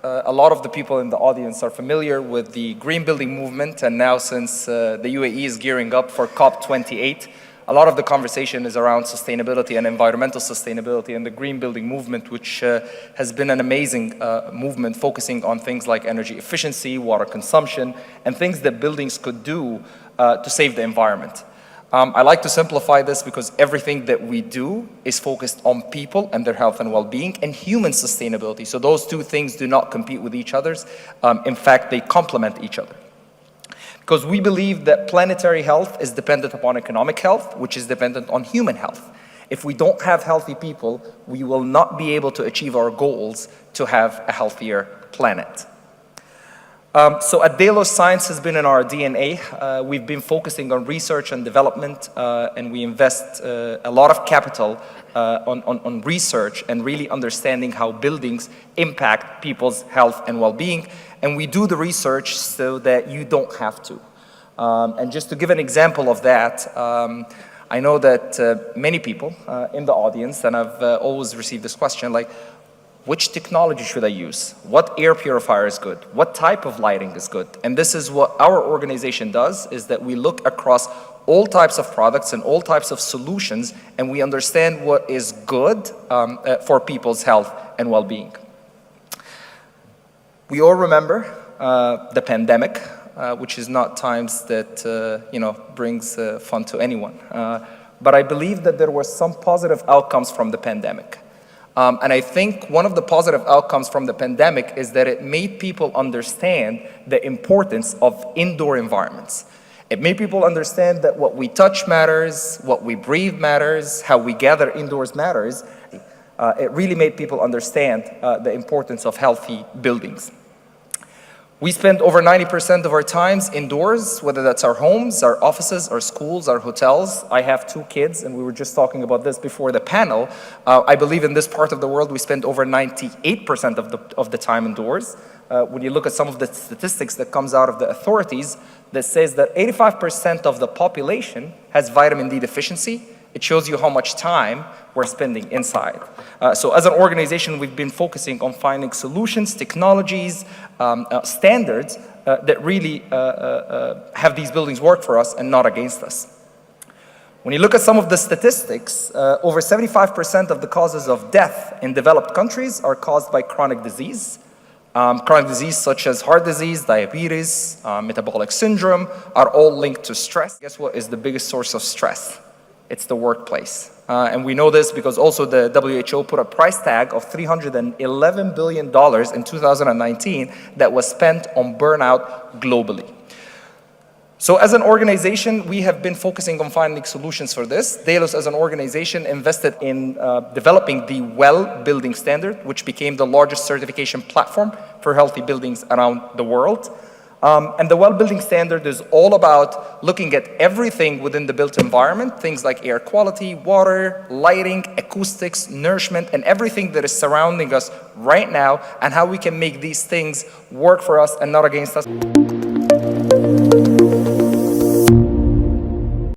a lot of the people in the audience are familiar with the green building movement, and now since the UAE is gearing up for COP28, a lot of the conversation is around sustainability and environmental sustainability and the green building movement, which has been an amazing movement focusing on things like energy efficiency, water consumption, and things that buildings could do to save the environment. I like to simplify this because everything that we do is focused on people and their health and well-being and human sustainability. So those two things do not compete with each other. In fact, they complement each other. Because we believe that planetary health is dependent upon economic health, which is dependent on human health. If we don't have healthy people, we will not be able to achieve our goals to have a healthier planet. So at Delos, science has been in our DNA. We've been focusing on research and development, and we invest a lot of capital on research and really understanding how buildings impact people's health and well-being. And we do the research so that you don't have to. And just to give an example of that, I know that many people in the audience, and I've always received this question, like, which technology should I use? What air purifier is good? What type of lighting is good? And this is what our organization does, is that we look across all types of products and all types of solutions, and we understand what is good for people's health and well-being. We all remember the pandemic, which is not times that brings fun to anyone. But I believe that there were some positive outcomes from the pandemic. And I think one of the positive outcomes from the pandemic is that it made people understand the importance of indoor environments. It made people understand that what we touch matters, what we breathe matters, how we gather indoors matters. It really made people understand the importance of healthy buildings. We spend over 90% of our times indoors, whether that's our homes, our offices, our schools, our hotels. I have 2 kids, and we were just talking about this before the panel. I believe in this part of the world, we spend over 98% of the time indoors. When you look at some of the statistics that comes out of the authorities that says that 85% of the population has vitamin D deficiency, it shows you how much time we're spending inside. So as an organization, we've been focusing on finding solutions, technologies, standards that really have these buildings work for us and not against us. When you look at some of the statistics, over 75% of the causes of death in developed countries are caused by chronic disease. Chronic disease such as heart disease, diabetes, metabolic syndrome are all linked to stress. Guess what is the biggest source of stress? It's the workplace. And we know this because also the WHO put a price tag of $311 billion in 2019 that was spent on burnout globally. So as an organization, we have been focusing on finding solutions for this. Delos as an organization invested in developing the WELL building standard, which became the largest certification platform for healthy buildings around the world. And the WELL building standard is all about looking at everything within the built environment, things like air quality, water, lighting, acoustics, nourishment, and everything that is surrounding us right now, and how we can make these things work for us and not against us.